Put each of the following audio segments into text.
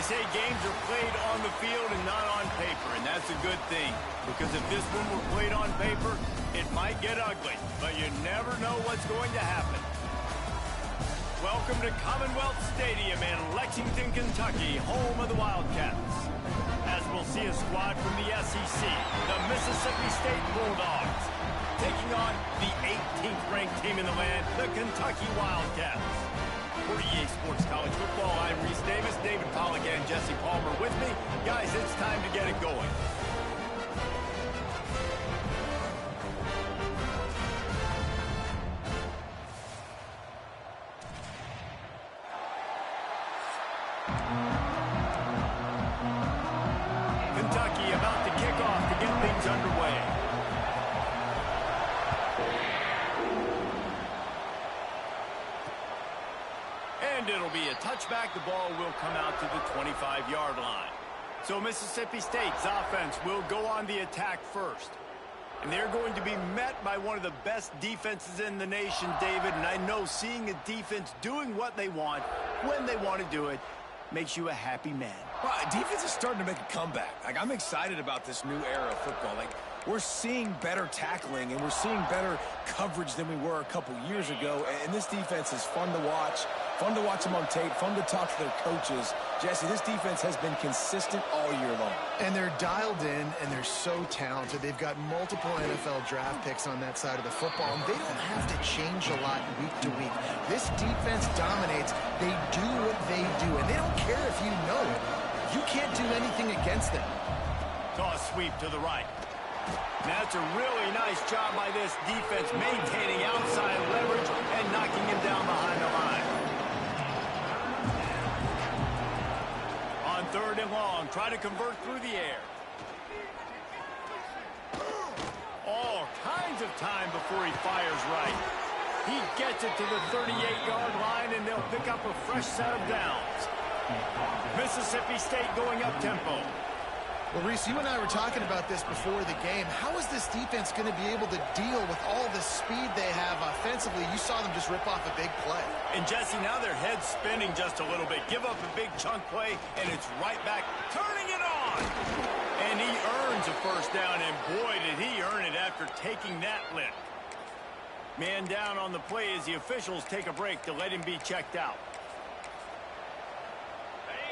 say games are played on the field and not on paper, and that's a good thing. Because if this one were played on paper, it might get ugly. But you never know what's going to happen. Welcome to Commonwealth Stadium in Lexington, Kentucky, home of the Wildcats. As we'll see a squad from the SEC, the Mississippi State Bulldogs, taking on the 18th ranked team in the land, the Kentucky Wildcats. For EA Sports College Football, I'm Reese Davis, David Pollack, and Jesse Palmer with me. Guys, it's time to get it going. Kentucky about to kick off to get things underway. And it'll be a touchback. The ball will come out to the 25-yard line. So Mississippi State's offense will go on the attack first. And they're going to be met by one of the best defenses in the nation, David. And I know seeing a defense doing what they want, when they want to do it, makes you a happy man. Well, defense is starting to make a comeback. I'm excited about this new era of football. We're seeing better tackling, and we're seeing better coverage than we were a couple years ago. And this defense is fun to watch them on tape, fun to talk to their coaches. Jesse, this defense has been consistent all year long. And they're dialed in, and they're so talented. They've got multiple NFL draft picks on that side of the football, and they don't have to change a lot week to week. This defense dominates. They do what they do, and they don't care if you know it. You can't do anything against them. Toss sweep to the right. That's a really nice job by this defense, maintaining outside leverage and knocking him down behind the line. On 3rd and long, try to convert through the air. All kinds of time before he fires right. He gets it to the 38-yard line, and they'll pick up a fresh set of downs. Mississippi State going up tempo. Well, Reese, you and I were talking about this before the game. How is this defense going to be able to deal with all the speed they have offensively? You saw them just rip off a big play. And, Jesse, now their head's spinning just a little bit. Give up a big chunk play, and it's right back, turning it on. And he earns a first down, and boy, did he earn it after taking that lick. Man down on the play as the officials take a break to let him be checked out.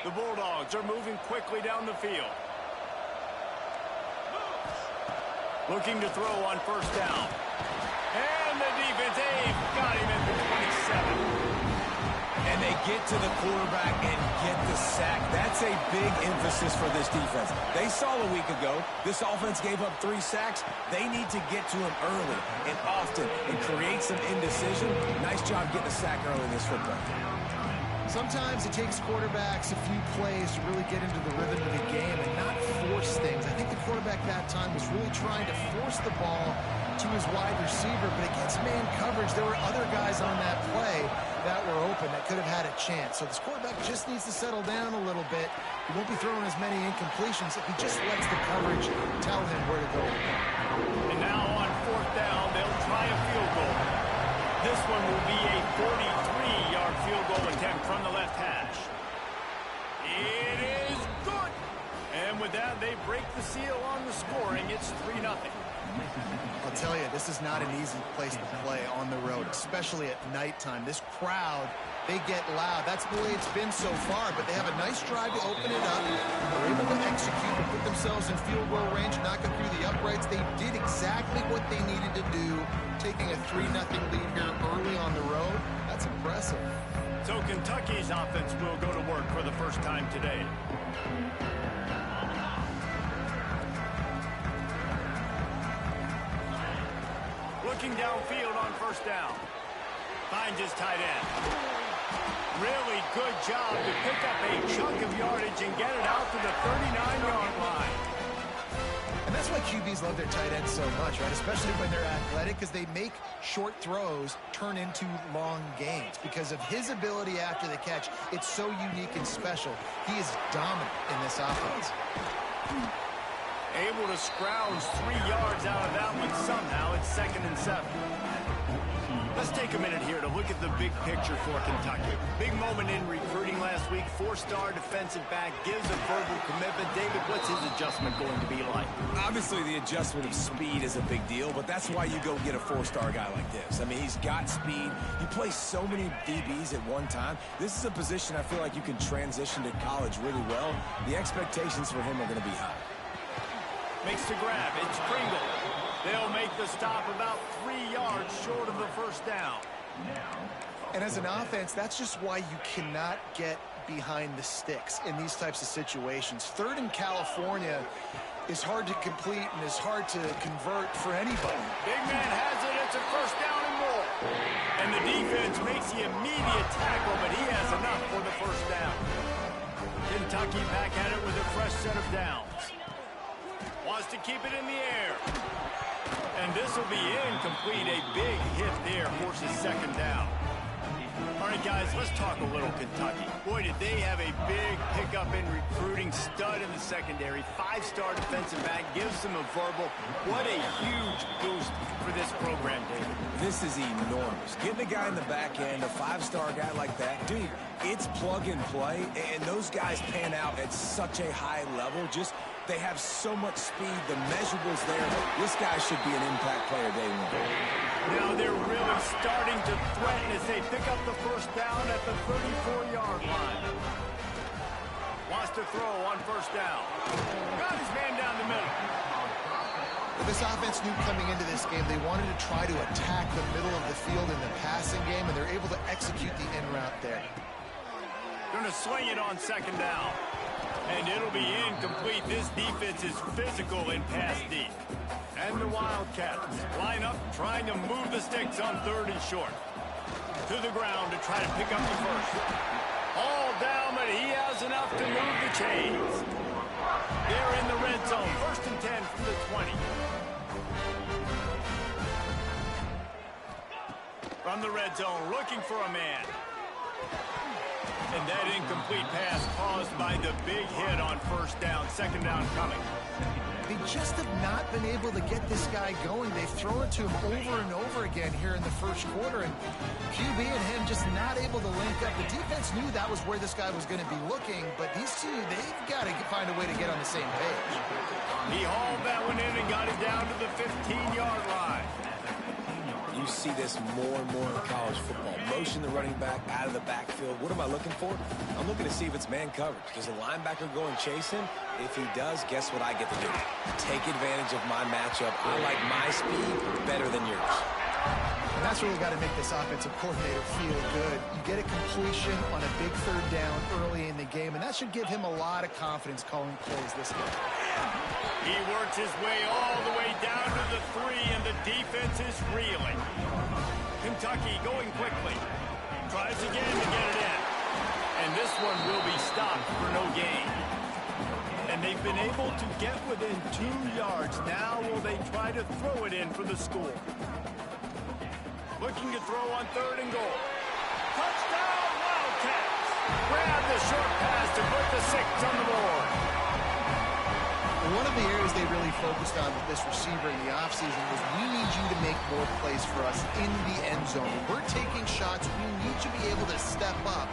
The Bulldogs are moving quickly down the field. Looking to throw on first down. And the defense, got him at the 27. And they get to the quarterback and get the sack. That's a big emphasis for this defense. They saw a week ago, this offense gave up 3 sacks. They need to get to him early and often and create some indecision. Nice job getting a sack early in this football. Sometimes it takes quarterbacks a few plays to really get into the rhythm of the game and not force things. I think the quarterback that time was really trying to force the ball to his wide receiver, but against man coverage, there were other guys on that play that were open that could have had a chance. So this quarterback just needs to settle down a little bit. He won't be throwing as many incompletions if he just lets the coverage tell him where to go. And now on 4th down, they'll try a field goal. This one will be a 43-yard field goal attempt from the left hash. It is good. And with that, they break the seal on the scoring. It's 3-0. I'll tell you, this is not an easy place to play on the road, especially at nighttime. This crowd, they get loud. That's the way it's been so far, but they have a nice drive to open it up. They're able to execute and put themselves in field goal range, knock it through the uprights. They did exactly what they needed to do, taking a 3-0 lead here early on the road. That's impressive. So Kentucky's offense will go to work for the first time today. Looking downfield on first down. Finds his tight end. Really good job to pick up a chunk of yardage and get it out to the 39-yard line. And that's why QBs love their tight ends so much, right? Especially when they're athletic, because they make short throws turn into long gains. Because of his ability after the catch, it's so unique and special. He is dominant in this offense. Able to scrounge 3 yards out of that one somehow. It's 2nd and 7. Let's take a minute here to look at the big picture for Kentucky. Big moment in recruiting last week. 4-star defensive back gives a verbal commitment. David, what's his adjustment going to be like? Obviously, the adjustment of speed is a big deal, but that's why you go get a 4-star guy like this. I mean, he's got speed. You play so many DBs at one time. This is a position I feel like you can transition to college really well. The expectations for him are going to be high. Makes the grab. It's Pringle. They'll make the stop about 3 yards short of the first down. And as an offense, that's just why you cannot get behind the sticks in these types of situations. Third in California is hard to complete and is hard to convert for anybody. Big man has it. It's a first down and more. And the defense makes the immediate tackle, but he has enough for the first down. Kentucky back at it with a fresh set of downs. Wants to keep it in the air. And this will be incomplete. A big hit there forces second down. All right, guys, let's talk a little Kentucky. Boy, did they have a big pickup in recruiting. Stud in the secondary. 5-star defensive back. Gives them a verbal. What a huge boost for this program, David. This is enormous. Getting a guy in the back end, a 5-star guy like that, dude, it's plug and play, and those guys pan out at such a high level. Just they have so much speed. The measurables there. This guy should be an impact player day one. Now they're really starting to threaten as they pick up the first down at the 34-yard line. Wants to throw on first down. Got his man down the middle. Well, this offense knew coming into this game they wanted to try to attack the middle of the field in the passing game, and they're able to execute the in route there. Going to swing it on second down. And it'll be incomplete. This defense is physical in pass deep. And the Wildcats line up trying to move the sticks on third and short. To the ground to try to pick up the first. All down, but he has enough to move the chains. They're in the red zone. First and 10 from the 20. From the red zone, looking for a man. And that incomplete pass caused by the big hit on first down. Second down coming. They just have not been able to get this guy going. They've thrown it to him over and over again here in the first quarter, and QB and him just not able to link up. The defense knew that was where this guy was going to be looking, but these two, they've got to find a way to get on the same page. He hauled that one in and got it down to the 15-yard line. You see this more and more in college football. Motion the running back out of the backfield. What am I looking for? I'm looking to see if it's man coverage. Does the linebacker go and chase him? If he does, guess what I get to do? Take advantage of my matchup. I like my speed better than yours. And that's really got to make this offensive coordinator feel good. You get a completion on a big third down early in the game, and that should give him a lot of confidence calling plays this game. He works his way all the way down to the 3, and the defense is reeling. Kentucky going quickly. Tries again to get it in. And this one will be stopped for no gain. And they've been able to get within 2 yards. Now will they try to throw it in for the score? Looking to throw on third and goal. Touchdown, Wildcats! Grab the short pass to put the 6 on the board. One of the areas they really focused on with this receiver in the offseason was we need you to make more plays for us in the end zone. We're taking shots. We need you to be able to step up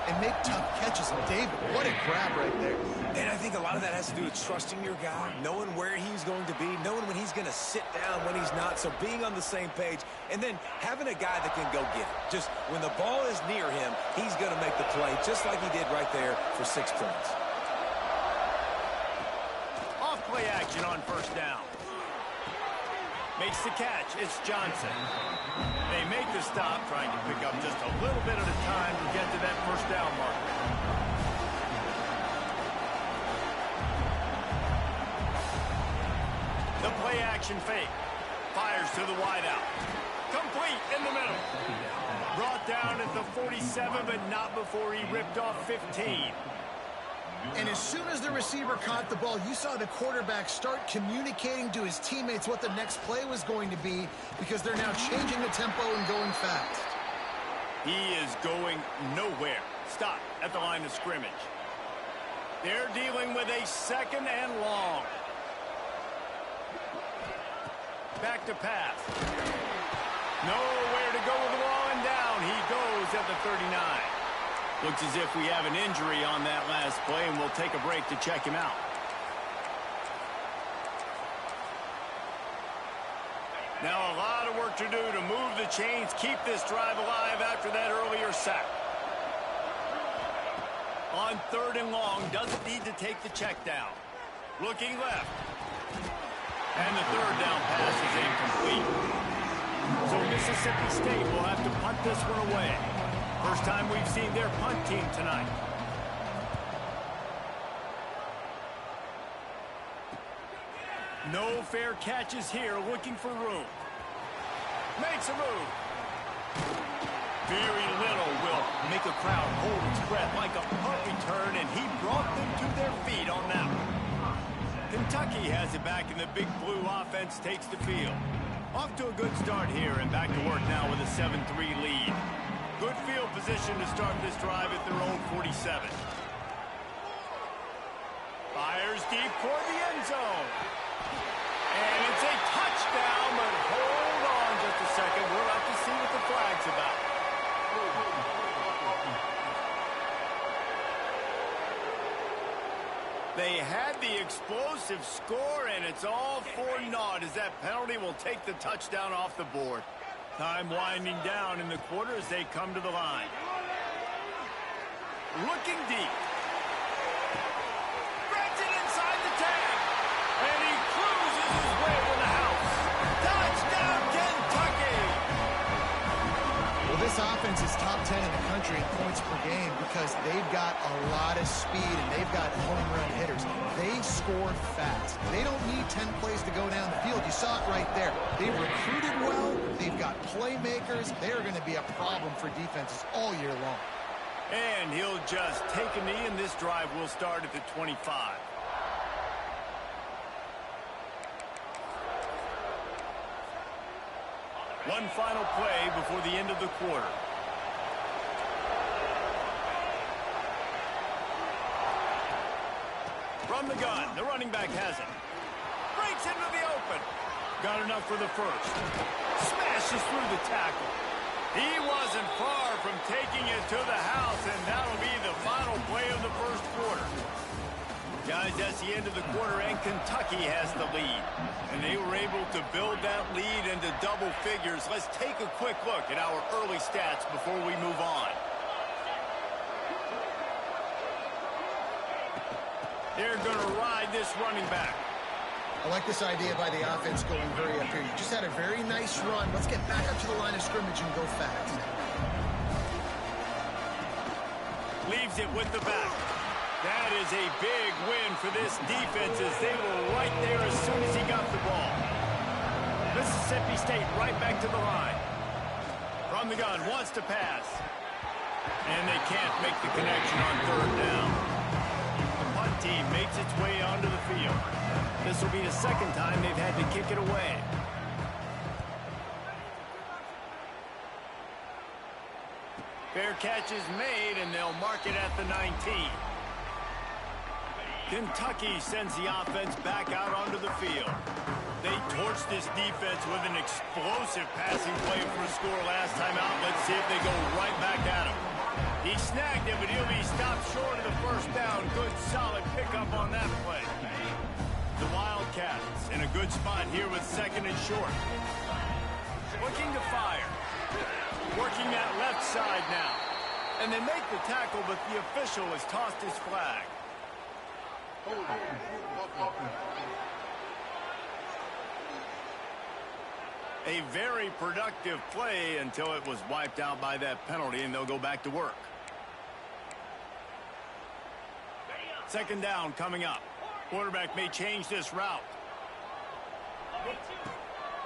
and make tough catches. And David, what a grab right there. And I think a lot of that has to do with trusting your guy, knowing where he's going to be, knowing when he's going to sit down, when he's not. So being on the same page, and then having a guy that can go get it. Just when the ball is near him, he's going to make the play, just like he did right there for 6 points. Play action on first down. Makes the catch. It's Johnson. They make the stop, trying to pick up just a little bit at a time to get to that first down mark. The play action fake. Fires to the wideout. Complete in the middle. Brought down at the 47, but not before he ripped off 15. And as soon as the receiver caught the ball, you saw the quarterback start communicating to his teammates what the next play was going to be, because they're now changing the tempo and going fast. He is going nowhere. Stop at the line of scrimmage. They're dealing with a second and long. Back to pass. Nowhere to go with the ball, and down he goes at the 39. Looks as if we have an injury on that last play, and we'll take a break to check him out. Now a lot of work to do to move the chains, keep this drive alive after that earlier sack. On 3rd and long, doesn't need to take the check down. Looking left. And the 3rd down pass is incomplete. So Mississippi State will have to punt this one away. First time we've seen their punt team tonight. No fair catches here, looking for room. Makes a move. Very little will make a crowd hold its breath like a punt return, and he brought them to their feet on that one. Kentucky has it back, and the Big Blue offense takes the field. Off to a good start here, and back to work now with a 7-3 lead. Good field position to start this drive at their own 47. Fires deep toward the end zone. And it's a touchdown, but hold on just a second. We'll have to see what the flag's about. They had the explosive score, and it's all for naught as that penalty will take the touchdown off the board. Time winding down in the quarter as they come to the line. Looking deep. Grabs it inside the tag. And he cruises his way to the house. Touchdown, Kentucky! Well, this offense is top 10 in the country in points per game because they've got a lot of speed and they've got home run hitters. They score fast. They don't need 10 plays to go down the field. You saw it right there. They've recruited well. They've got playmakers. They're going to be a problem for defenses all year long. And he'll just take a knee, and this drive will start at the 25. One final play before the end of the quarter. From the gun, the running back has it. Breaks into the open. Got enough for the first. Smashes through the tackle. He wasn't far from taking it to the house, and that'll be the final play of the first quarter. Guys, that's the end of the quarter, and Kentucky has the lead. And they were able to build that lead into double figures. Let's take a quick look at our early stats before we move on. They're going to ride this running back. I like this idea by the offense going very up here. You just had a very nice run. Let's get back up to the line of scrimmage and go fast. Leaves it with the back. That is a big win for this defense as they were right there as soon as he got the ball. Mississippi State right back to the line. From the gun, wants to pass. And they can't make the connection on 3rd down. The punt team makes its way onto the field. This will be the second time they've had to kick it away. Fair catch is made, and they'll mark it at the 19. Kentucky sends the offense back out onto the field. They torched this defense with an explosive passing play for a score last time out. Let's see if they go right back at him. He snagged it, but he'll be stopped short of the first down. Good, solid pickup on that play. The Wildcats in a good spot here with 2nd and short. Looking to fire. Working that left side now. And they make the tackle, but the official has tossed his flag. A very productive play until it was wiped out by that penalty, and they'll go back to work. 2nd down coming up. Quarterback may change this route.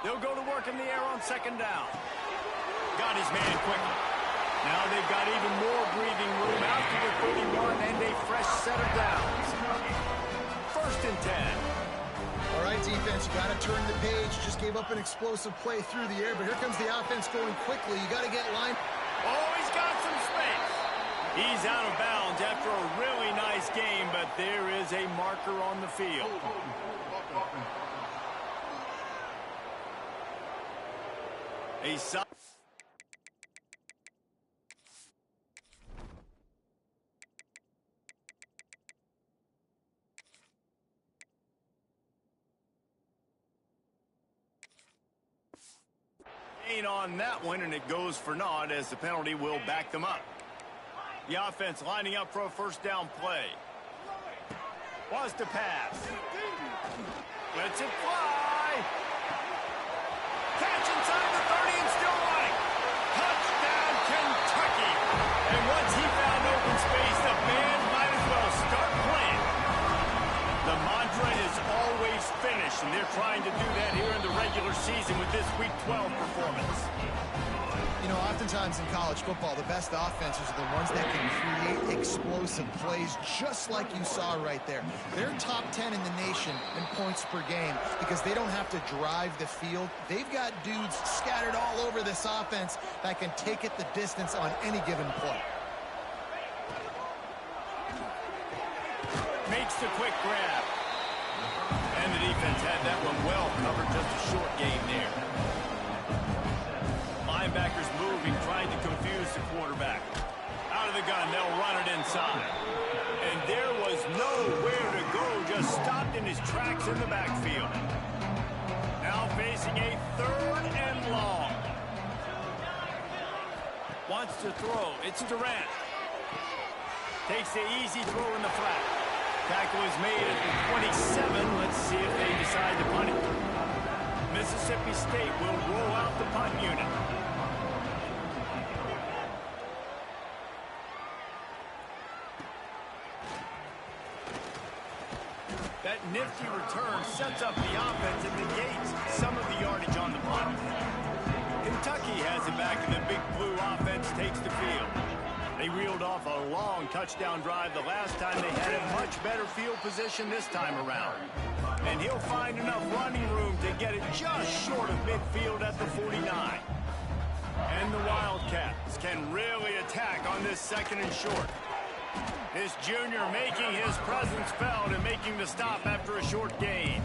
They'll go to work in the air on 2nd down. Got his man quickly. Now they've got even more breathing room after the 31 and a fresh set of downs. 1st and 10. All right, defense, you got to turn the page. Just gave up an explosive play through the air, but here comes the offense going quickly. You got to get line. Oh, he's got some space. He's out of bounds after a really nice game, but there is a marker on the field. A gain on that one, and it goes for naught as the penalty will back them up. The offense lining up for a first down play. Wants to pass. Lets it fly. Catch inside the 30 and still running. Touchdown, Kentucky. And once he found open space, the band might as well start playing. The mantra is always finish, and they're trying to do that here in the regular season with this Week 12 performance. You know, oftentimes in college football, the best offenses are the ones that can create explosive plays, just like you saw right there. They're top 10 in the nation in points per game because they don't have to drive the field. They've got dudes scattered all over this offense that can take it the distance on any given play. Makes the quick grab. And the defense had that one well covered, just a short gain there. Linebackers moving, trying to confuse the quarterback. Out of the gun, they'll run it inside. And there was nowhere to go, just stopped in his tracks in the backfield. Now facing a 3rd and long. Wants to throw. It's Durant. Takes the easy throw in the flat. Tackle is made at the 27. Let's see if they decide to punt it. Mississippi State will roll out the punt unit. That nifty return sets up the offense and negates some of the yardage on the punt. Kentucky has it back, and the Big Blue offense takes the field. They reeled off a long touchdown drive the last time. They had a much better field position this time around. And he'll find enough running room to get it just short of midfield at the 49. And the Wildcats can really attack on this 2nd and short. This junior making his presence felt and making the stop after a short gain.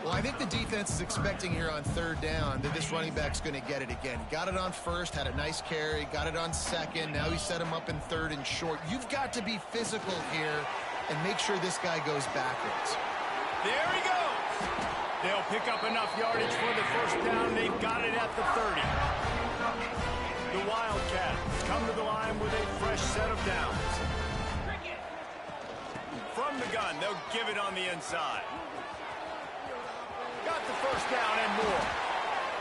Well, I think the defense is expecting here on 3rd down that this running back's going to get it again. He got it on 1st, had a nice carry, got it on 2nd. Now he set him up in 3rd and short. You've got to be physical here and make sure this guy goes backwards. There he goes. They'll pick up enough yardage for the first down. They've got it at the 30. The Wildcats come to the line with a fresh set of downs. From the gun, they'll give it on the inside. Got the first down and more.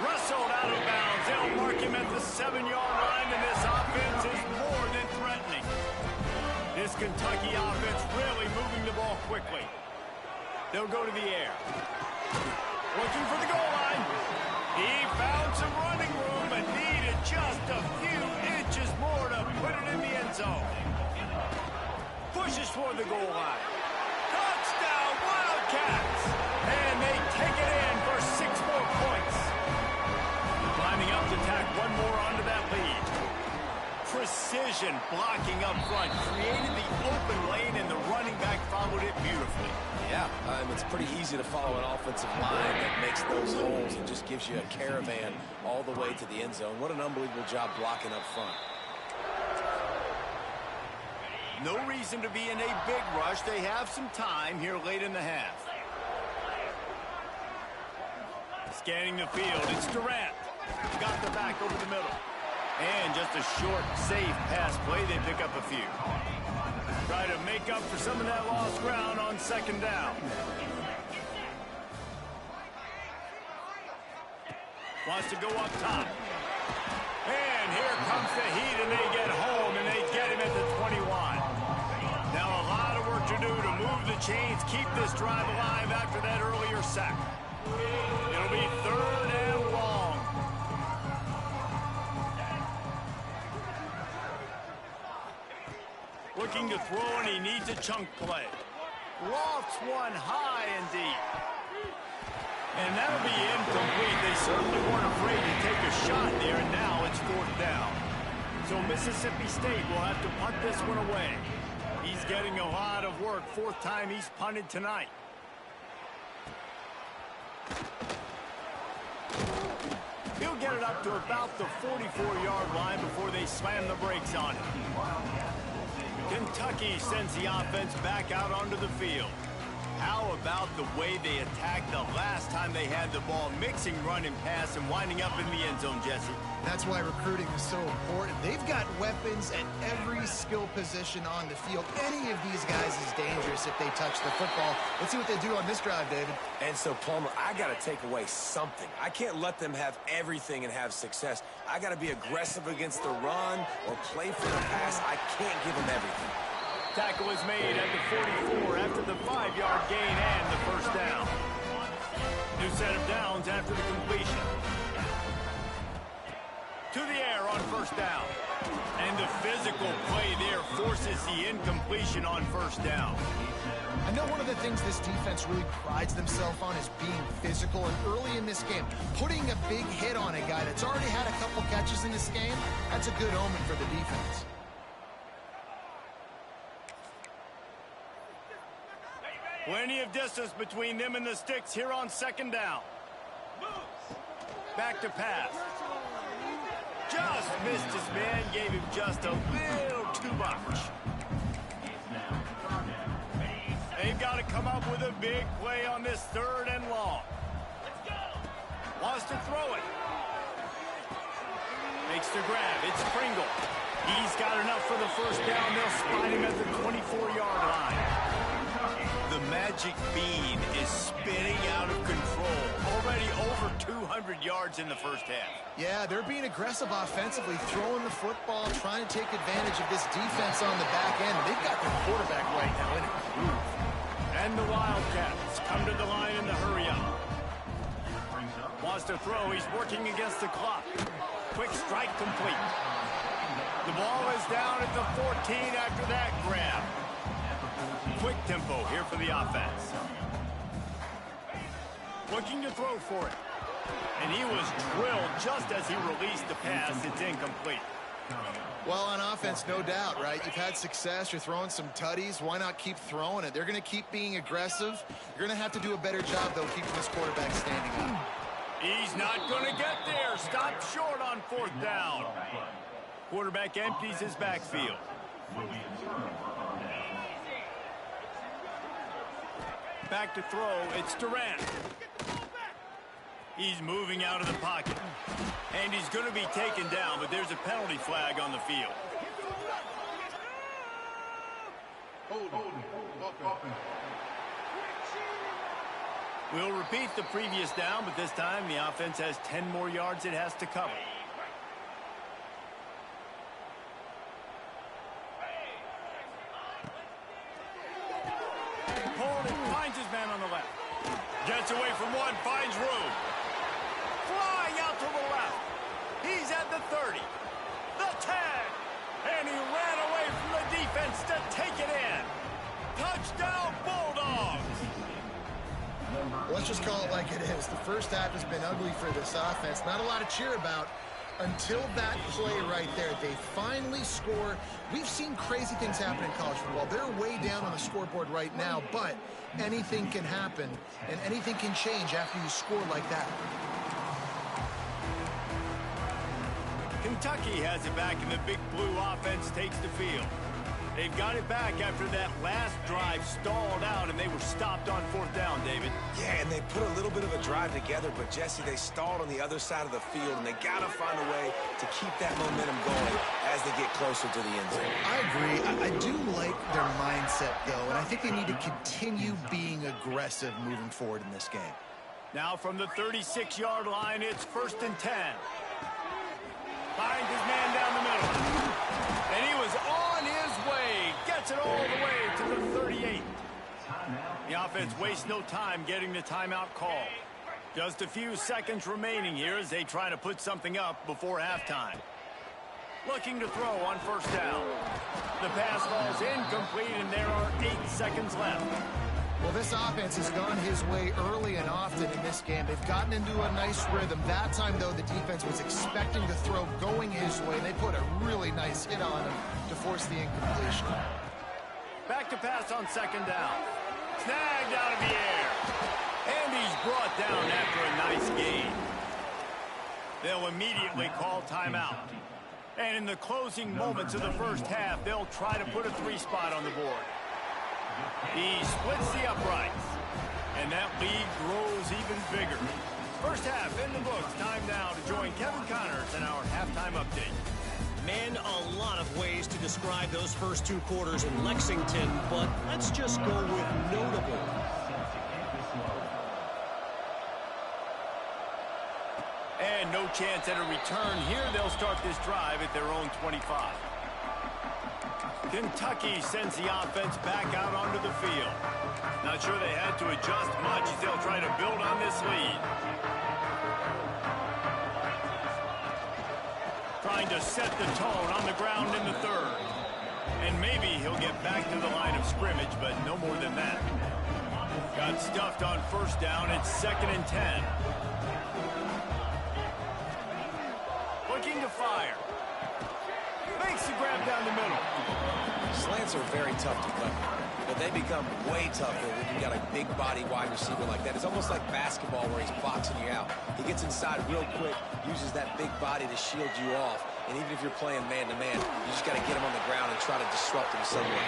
Wrestled out of bounds. They'll mark him at the 7-yard line, and this offense is more than threatening. This Kentucky offense really moving the ball quickly. They'll go to the air. Looking for the goal line. He found some running room, but needed just a few inches more to put it in the end zone. Pushes toward the goal line. Touchdown, Wildcats! And they take it in for 6 more points. Lining up to tack one more onto that lead. Precision blocking up front. Created the open lane, and the running back followed it beautifully. Yeah, it's pretty easy to follow an offensive line that makes those holes and just gives you a caravan all the way to the end zone. What an unbelievable job blocking up front. No reason to be in a big rush. They have some time here late in the half. Scanning the field, it's Durant. Got the back over the middle. And just a short, safe pass play. They pick up a few. Try to make up for some of that lost ground on 2nd down. Wants to go up top. And here comes the heat, and they get home, and they get him at the 21. Now a lot of work to do to move the chains, keep this drive alive after that earlier sack. It'll be 3rd and long. Looking to throw, and he needs a chunk play. Lofts one high and deep. And that'll be incomplete. They certainly weren't afraid to take a shot there, and now it's 4th down. So Mississippi State will have to punt this one away. He's getting a lot of work. 4th time he's punted tonight. He'll get it up to about the 44-yard line before they slam the brakes on it. Kentucky sends the offense back out onto the field. How about the way they attacked the last time they had the ball, mixing run and pass and winding up in the end zone, Jesse? That's why recruiting is so important. They've got weapons at every skill position on the field. Any of these guys is dangerous if they touch the football. Let's see what they do on this drive, David. And so, Palmer, I got to take away something. I can't let them have everything and have success. I got to be aggressive against the run or play for the pass. I can't give them everything. Tackle is made at the 44 after the 5-yard gain and the first down. New set of downs after the completion. To the air on first down. And the physical play there forces the incompletion on first down. I know one of the things this defense really prides themselves on is being physical, and early in this game, putting a big hit on a guy that's already had a couple catches in this game, that's a good omen for the defense. Plenty of distance between them and the sticks here on second down. Back to pass. Just missed his man, gave him just a little too much. They've got to come up with a big play on this 3rd and long. Wants to throw it. Makes the grab. It's Pringle. He's got enough for the first down. They'll spot him at the 24-yard line. The magic bean is spinning out of control. Already over 200 yards in the first half. Yeah, they're being aggressive offensively, throwing the football, trying to take advantage of this defense on the back end. They've got their quarterback right now in a groove. And the Wildcats come to the line in the hurry-up. Wants to throw. He's working against the clock. Quick strike complete. The ball is down at the 14 after that grab. Quick tempo here for the offense. Looking to throw for it. And he was drilled just as he released the pass. It's incomplete. Well, on offense, no doubt, right? You've had success. You're throwing some tutties. Why not keep throwing it? They're going to keep being aggressive. You're going to have to do a better job, though, keeping this quarterback standing up. He's not going to get there. Stop short on 4th down. Quarterback empties his backfield. Back to throw. It's Durant. He's moving out of the pocket. And he's going to be taken down, but there's a penalty flag on the field. We'll repeat the previous down, but this time the offense has 10 more yards it has to cover. Finds his man on the left. Gets away from one, finds room. Flying out to the left. He's at the 30. The 10. And he ran away from the defense to take it in. Touchdown, Bulldogs. Let's just call it like it is. The first half has been ugly for this offense. Not a lot to cheer about until that play right there. They finally score. We've seen crazy things happen in college football. They're way down on the scoreboard right now, but anything can happen, and anything can change after you score like that. Kentucky has it back, and the Big Blue offense takes the field. They've got it back after that last drive stalled out, and they were stopped on 4th down, David. Yeah, and they put a little bit of a drive together, but, Jesse, they stalled on the other side of the field, and they got to find a way to keep that momentum going as they get closer to the end zone. I agree. I do like their mindset, though, and I think they need to continue being aggressive moving forward in this game. Now from the 36-yard line, it's 1st and 10. Finds his man down the middle. And he was on his way. Gets it all the way to the 38. The offense wastes no time getting the timeout call. Just a few seconds remaining here as they try to put something up before halftime. Looking to throw on 1st down. The pass falls incomplete, and there are 8 seconds left. Well, this offense has gone his way early and often in this game. They've gotten into a nice rhythm. That time, though, the defense was expecting the throw going his way. They put a really nice hit on him to force the incompletion. Back to pass on 2nd down. Snagged out of the air. And he's brought down after a nice gain. They'll immediately call timeout. And in the closing moments of the first half, they'll try to put a 3 spot on the board. He splits the uprights. And that lead grows even bigger. First half in the books. Time now to join Kevin Connors in our halftime update. Man, a lot of ways to describe those first two quarters in Lexington, but let's just go with notable. And no chance at a return here. They'll start this drive at their own 25. Kentucky sends the offense back out onto the field. Not sure they had to adjust much as they'll try to build on this lead. Trying to set the tone on the ground in the third. And maybe he'll get back to the line of scrimmage, but no more than that. Got stuffed on first down. It's 2nd and 10. Looking to fire. Makes the grab down the middle. Slants are very tough to cut, but they become way tougher when you got a big body wide receiver like that. It's almost like basketball where he's boxing you out. He gets inside real quick, uses that big body to shield you off, and even if you're playing man-to-man, you just got to get him on the ground and try to disrupt him somewhere.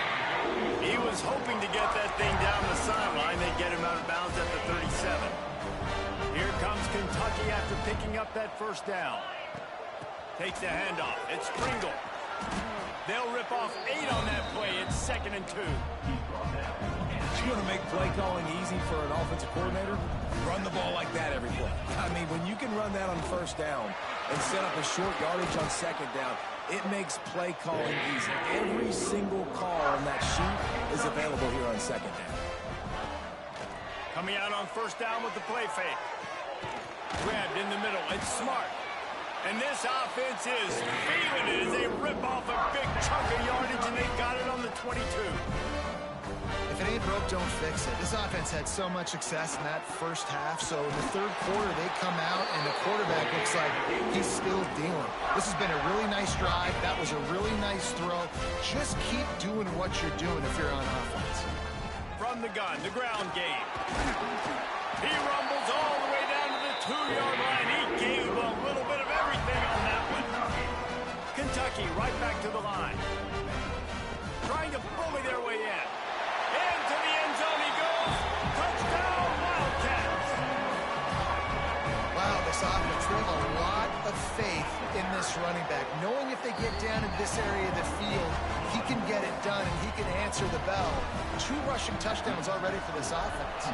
He was hoping to get that thing down the sideline. They get him out of bounds at the 37. Here comes Kentucky after picking up that first down. Takes the handoff. It's Pringle. They'll rip off 8 on that play. It's 2nd and 2. You want to make play calling easy for an offensive coordinator? Run the ball like that every play. I mean, when you can run that on first down and set up a short yardage on second down, it makes play calling easy. Every single call on that sheet is available here on second down. Coming out on first down with the play fake. Grabbed in the middle. It's Smart. And this offense is feeling it as they rip off a big chunk of yardage, and they got it on the 22. If it ain't broke, don't fix it. This offense had so much success in that first half, so in the third quarter, they come out, and the quarterback looks like he's still dealing. This has been a really nice drive. That was a really nice throw. Just keep doing what you're doing if you're on offense. From the gun, the ground game. He rumbles all the way down to the 2-yard line. He gave a little bit of everything on that one. Kentucky right back to the line. Trying to bully their way in. Into the end zone he goes. Touchdown, Wildcats. Wow, this offense, they have a lot of faith in this running back. Knowing if they get down in this area of the field, he can get it done and he can answer the bell. 2 rushing touchdowns already for this offense.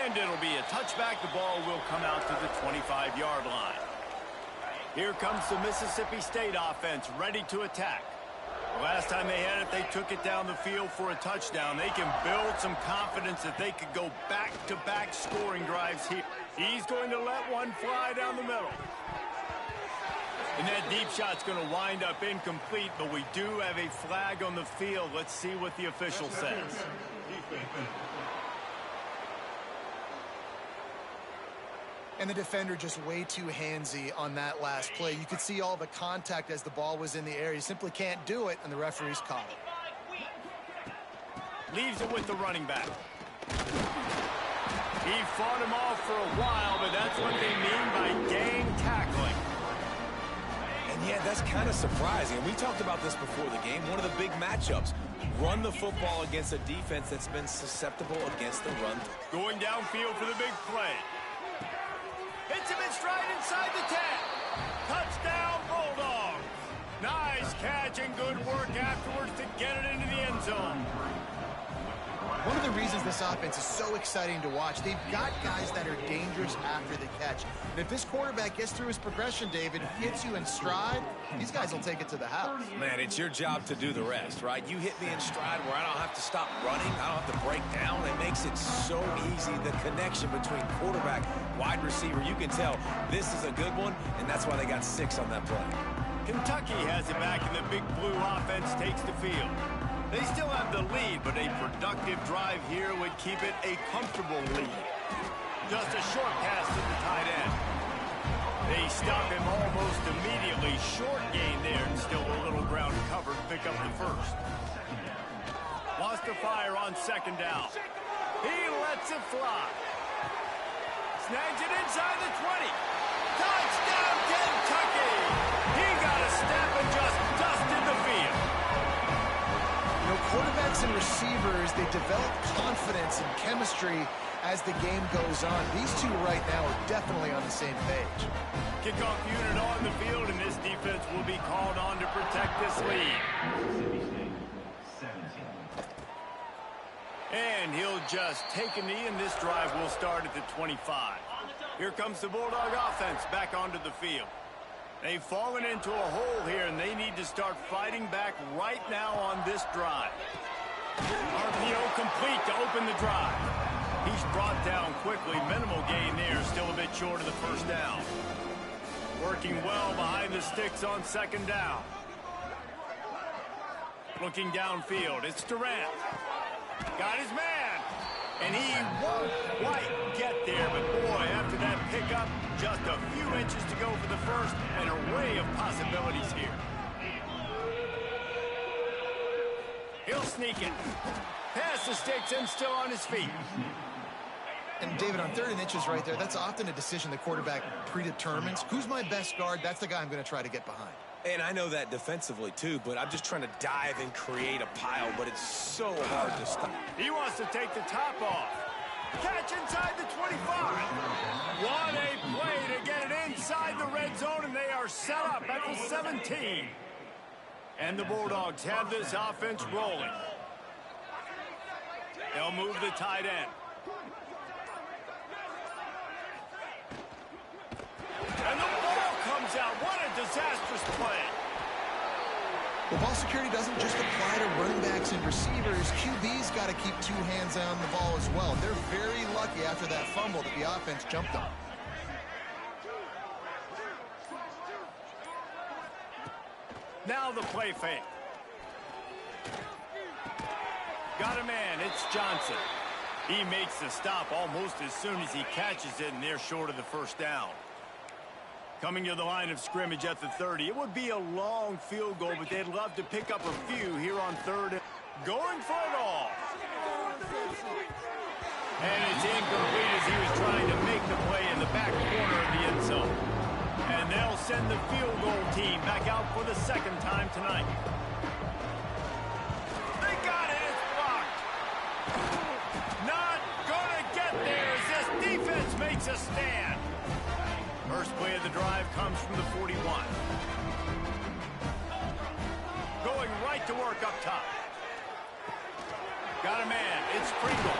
And it'll be a touchback. The ball will come out to the 25-yard line. Here comes the Mississippi State offense ready to attack. The last time they had it, they took it down the field for a touchdown. They can build some confidence that they could go back-to-back scoring drives here. He's going to let one fly down the middle. And that deep shot's going to wind up incomplete, but we do have a flag on the field. Let's see what the official says. And the defender just way too handsy on that last play. You could see all the contact as the ball was in the air. He simply can't do it, and the referee's caught it. Leaves it with the running back. He fought him off for a while, but that's what they mean by gang tackling. And yeah, that's kind of surprising. And we talked about this before the game. One of the big matchups. Run the football against a defense that's been susceptible against the run. Going downfield for the big play. Hits him in stride inside the 10. Touchdown, Bulldogs. Nice catch and good work afterwards to get it into the end zone. One of the reasons this offense is so exciting to watch, they've got guys that are dangerous after the catch. And if this quarterback gets through his progression, David, hits you in stride, these guys will take it to the house. Man, it's your job to do the rest, right? You hit me in stride where I don't have to stop running. I don't have to break down. It makes it so easy, the connection between quarterback, wide receiver. You can tell this is a good one, and that's why they got 6 on that play. Kentucky has it back, and the big blue offense takes the field. They still have the lead, but a productive drive here would keep it a comfortable lead. Just a short pass to the tight end. They stop him almost immediately. Short gain there, and still a little ground covered. Pick up the first. Lost to fire on second down. He lets it fly. Snags it inside the 20. Touchdown, Kentucky! He got a step and just dusted the field. You know, quarterbacks and receivers, they develop confidence and chemistry as the game goes on. These two right now are definitely on the same page. Kickoff unit on the field, and this defense will be called on to protect this lead. And he'll just take a knee, and this drive will start at the 25. Here comes the Bulldog offense back onto the field. They've fallen into a hole here, and they need to start fighting back right now on this drive. RPO complete to open the drive. He's brought down quickly. Minimal gain there, still a bit short of the first down. Working well behind the sticks on second down. Looking downfield, it's Durant. Got his man. And he won't quite get there, but boy, after that pickup, just a few inches to go for the first, an array of possibilities here. He'll sneak it. Past the sticks and still on his feet. And David, on 3rd and inches right there, that's often a decision the quarterback predetermines. Who's my best guard? That's the guy I'm going to try to get behind. And I know that defensively, too, but I'm just trying to dive and create a pile, but it's so hard to stop. He wants to take the top off. Catch inside the 25. What a play to get it inside the red zone, and they are set up at the 17. And the Bulldogs have this offense rolling. They'll move the tight end. And the ball comes out. What a disastrous play. Well, ball security doesn't just apply to running backs and receivers. QB's got to keep 2 hands on the ball as well. They're very lucky after that fumble that the offense jumped on. Now the play fake. Got a man. It's Johnson. He makes the stop almost as soon as he catches it, and they're short of the first down. Coming to the line of scrimmage at the 30. It would be a long field goal, but they'd love to pick up a few here on 3rd. Going for it all. And it's incomplete as he was trying to make the play in the back corner of the end zone. And they'll send the field goal team back out for the 2nd time tonight. They got it. It's blocked. Not gonna get there as this defense makes a stand. First play of the drive comes from the 41. Going right to work up top. Got a man. It's Pringle.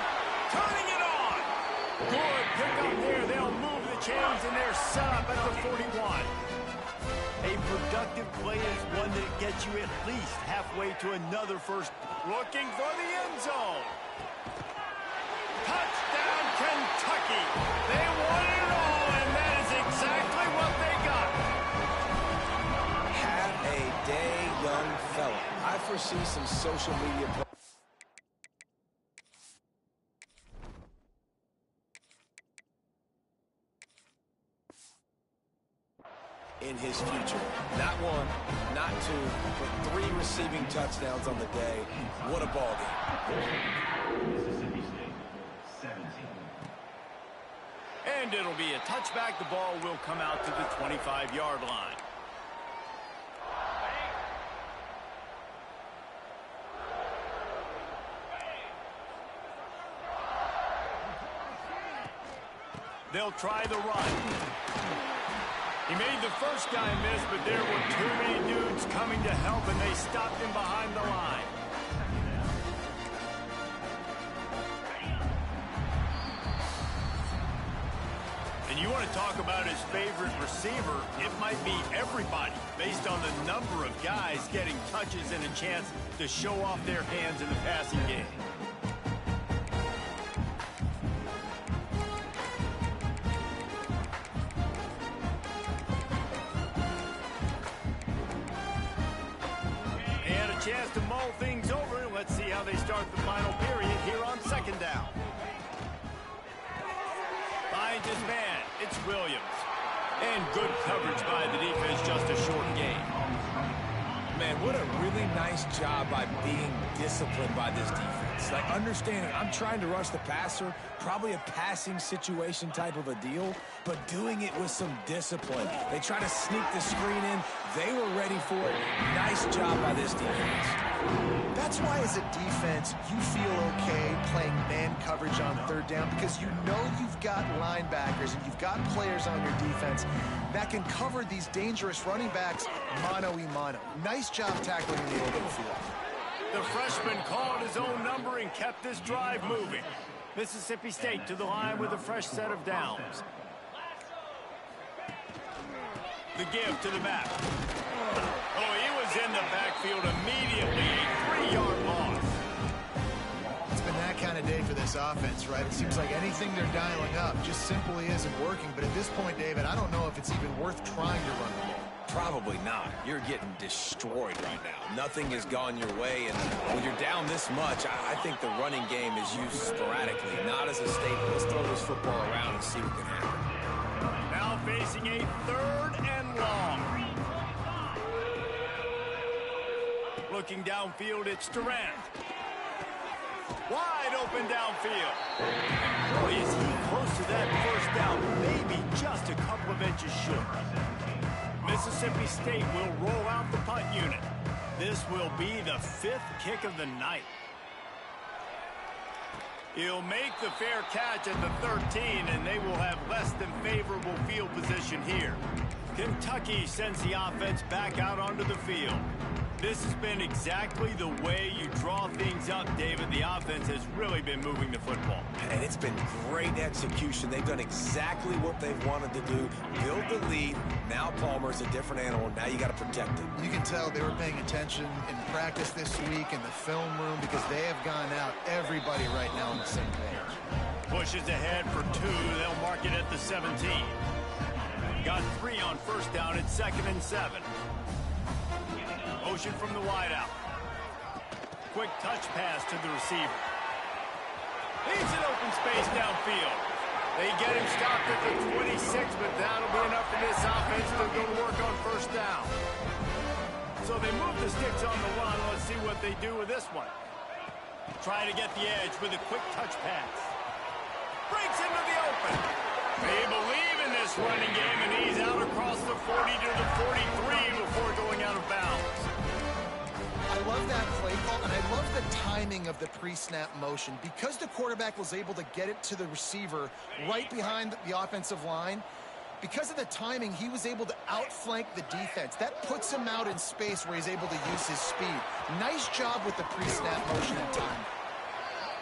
Turning it on. Good pickup there. They'll move the chains, and they're set up at the 41. A productive play is one that gets you at least halfway to another first. Looking for the end zone. Touchdown, Kentucky. They won it all, and that is exactly what they got. Have a day, young fella. I foresee some social media in his future. Not 1, not 2, but 3 receiving touchdowns on the day. What a ball game. Mississippi State, 17. And it'll be a touchback. The ball will come out to the 25-yard line. They'll try the run. He made the first guy miss, but there were too many dudes coming to help, and they stopped him behind the line. And you want to talk about his favorite receiver, it might be everybody, based on the number of guys getting touches and a chance to show off their hands in the passing game. Chance to mull things over. Let's see how they start the final period here on 2nd down. Finds his man. It's Williams. And good coverage by the defense, just a short gain. man, what a really nice job by being disciplined by this defense. Like, understanding I'm trying to rush the passer, probably a passing situation type of a deal, but doing it with some discipline. They try to sneak the screen in. They were ready for it. Nice job by this defense. That's why, as a defense, you feel okay playing man coverage on third down, because you know you've got linebackers and you've got players on your defense that can cover these dangerous running backs mano-a-mano. Nice job tackling in the open field. The freshman called his own number and kept this drive moving. Mississippi State to the line with a fresh set of downs. The give to the back. Oh, he was in the backfield immediately. A 3-yard loss. It's been that kind of day for this offense, right? It seems like anything they're dialing up just simply isn't working. But at this point, David, I don't know if it's even worth trying to run the ball. Probably not. You're getting destroyed right now. Nothing has gone your way, and when you're down this much, I think the running game is used sporadically, not as a staple. Let's throw this football around and see what can happen. Now facing a 3rd and long. Looking downfield, it's Durant. Wide open downfield. Boy, is he close to that first down, maybe just a couple of inches short. Mississippi State will roll out the punt unit. This will be the 5th kick of the night. He'll make the fair catch at the 13, and they will have less than favorable field position here. Kentucky sends the offense back out onto the field. This has been exactly the way you draw things up, David. The offense has really been moving the football. And it's been great execution. They've done exactly what they've wanted to do. Build the lead. Now Palmer's a different animal. Now you got to protect him. You can tell they were paying attention in practice this week in the film room, because they have gone out, everybody right now on the same page. Pushes ahead for 2. They'll mark it at the 17. Got 3 on first down. It's 2nd and 7. Motion from the wideout. Quick touch pass to the receiver. He's in open space downfield. They get him stopped at the 26, but that'll be enough for this offense to go to work on first down. So they move the sticks on the run. Let's see what they do with this one. Try to get the edge with a quick touch pass. Breaks into the open. They believe in this running game, and he's out across the 40 to the 43 before going out of bounds. I love that play call, and I love the timing of the pre-snap motion. Because the quarterback was able to get it to the receiver right behind the offensive line, because of the timing, he was able to outflank the defense. That puts him out in space where he's able to use his speed. Nice job with the pre-snap motion and time.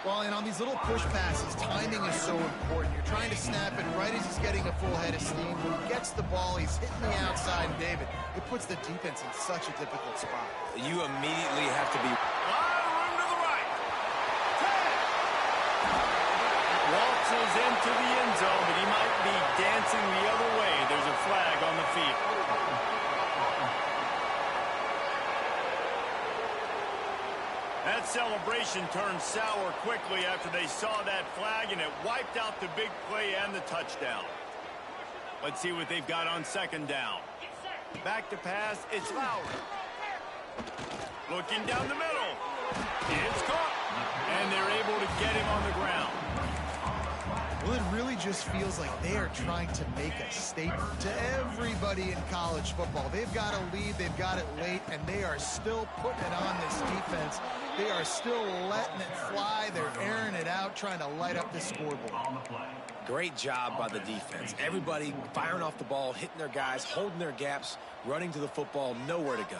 Well, and on these little push passes, timing is so important. You're trying to snap it right as he's getting a full head of steam. When he gets the ball, he's hitting the outside, and David, it puts the defense in such a difficult spot. You immediately have to be... Room to the right. 10. Waltzes into the end zone, but he might be dancing the other way. There's a flag on the field. That celebration turned sour quickly after they saw that flag, and it wiped out the big play and the touchdown. Let's see what they've got on 2nd down. Back to pass, it's Lowry. Looking down the middle. It's caught. And they're able to get him on the ground. Well, it really just feels like they are trying to make a statement to everybody in college football. They've got a lead, they've got it late, and they are still putting it on this defense. They are still letting it fly. They're airing it out, trying to light up the scoreboard. Great job by the defense. Everybody firing off the ball, hitting their guys, holding their gaps, running to the football, nowhere to go.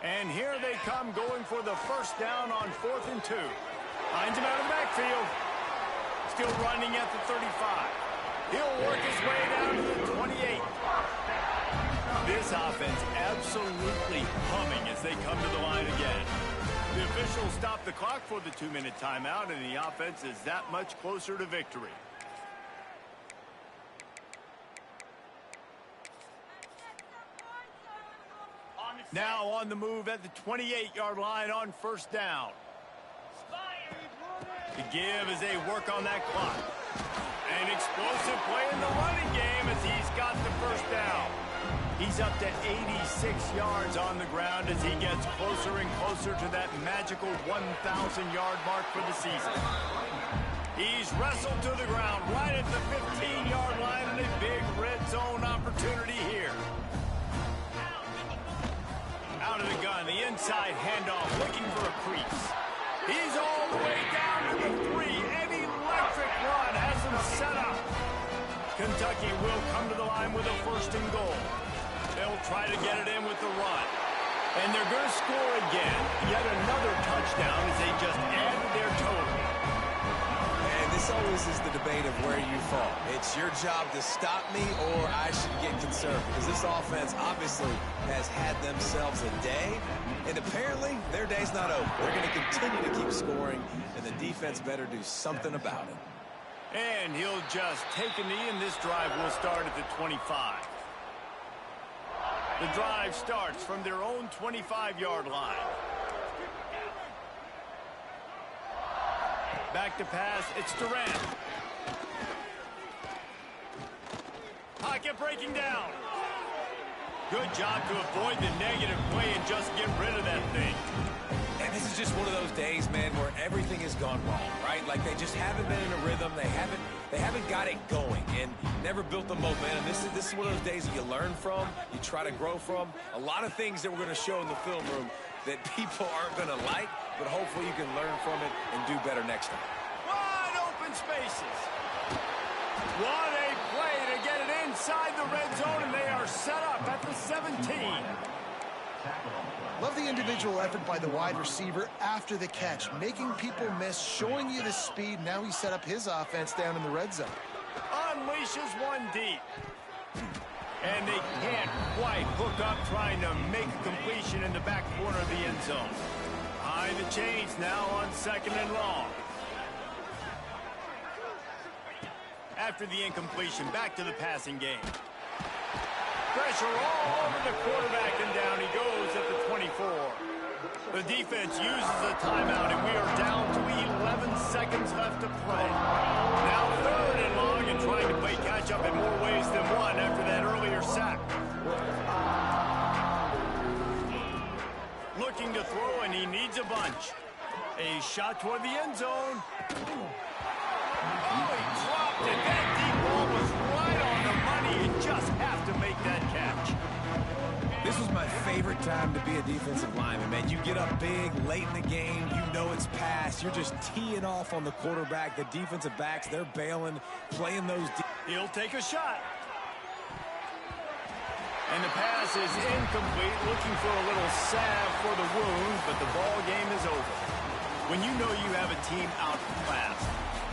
And here they come, going for the first down on 4th and 2. Finds him out of the backfield. Still running at the 35. He'll work his way down to the 28. This offense absolutely humming as they come to the line again. The officials stop the clock for the 2-minute timeout, and the offense is that much closer to victory. Now on the move at the 28-yard line on first down. The give as they work on that clock. An explosive play in the running game as he's got the first down. He's up to 86 yards on the ground as he gets closer and closer to that magical 1,000-yard mark for the season. He's wrestled to the ground right at the 15-yard line, and a big red zone opportunity here. Out of the gun, the inside handoff, looking for a crease. He's all the way down to the 3. An electric run has him set up. Kentucky will come to the line with a 1st and goal. They'll try to get it in with the run. And they're going to score again. Yet another touchdown as they just added their total. And this always is the debate of where you fall. It's your job to stop me or I should get concerned. Because this offense obviously has had themselves a day. And apparently their day's not over. They're going to continue to keep scoring. And the defense better do something about it. And he'll just take a knee, and this drive will start at the 25. The drive starts from their own 25-yard line. Back to pass, it's Durant. Pocket breaking down. Good job to avoid the negative play and just get rid of that thing. And this is just one of those days, man, where everything has gone wrong, right? Like they just haven't been in a rhythm. They haven't got it going and never built the momentum. This is one of those days that you learn from, you try to grow from. A lot of things that we're going to show in the film room that people aren't going to like, but hopefully you can learn from it and do better next time. Wide open spaces. What a play to get it inside the red zone, and they are set up at the 17. Love the individual effort by the wide receiver after the catch, making people miss, showing you the speed. Now he set up his offense down in the red zone. Unleashes one deep. And they can't quite hook up trying to make a completion in the back corner of the end zone. Behind the chains now on 2nd and long. After the incompletion, back to the passing game. Pressure all over the quarterback, and down he goes at the 24. The defense uses a timeout, and we are down to 11 seconds left to play. Now 3rd and long, and trying to play catch-up in more ways than one after that earlier sack. Looking to throw, and he needs a bunch. A shot toward the end zone. Oh, he dropped it. That deep ball was right on the money. You just have to make that catch. This was my favorite time to be a defensive lineman, man. You get up big, late in the game, you know it's past. You're just teeing off on the quarterback. The defensive backs, they're bailing, playing those. He'll take a shot. And the pass is incomplete, looking for a little salve for the wound, but the ball game is over. When you know you have a team outclassed,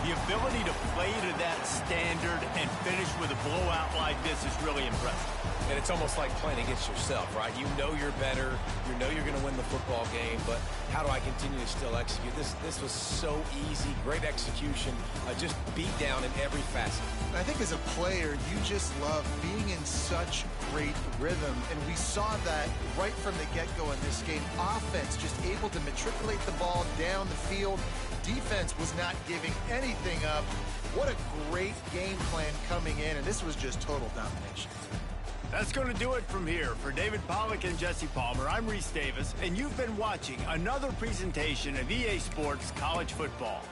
the ability to play to that standard and finish with a blowout like this is really impressive. And it's almost like playing against yourself, right? You know you're better. You know you're going to win the football game, but how do I continue to still execute? This was so easy. Great execution. Just beat down in every facet. I think as a player, you just love being in such great rhythm, and we saw that right from the get-go in this game. Offense just able to matriculate the ball down the field. Defense was not giving anything up. What a great game plan coming in, and this was just total domination. That's going to do it from here. For David Pollack and Jesse Palmer, I'm Reese Davis, and you've been watching another presentation of EA Sports College Football.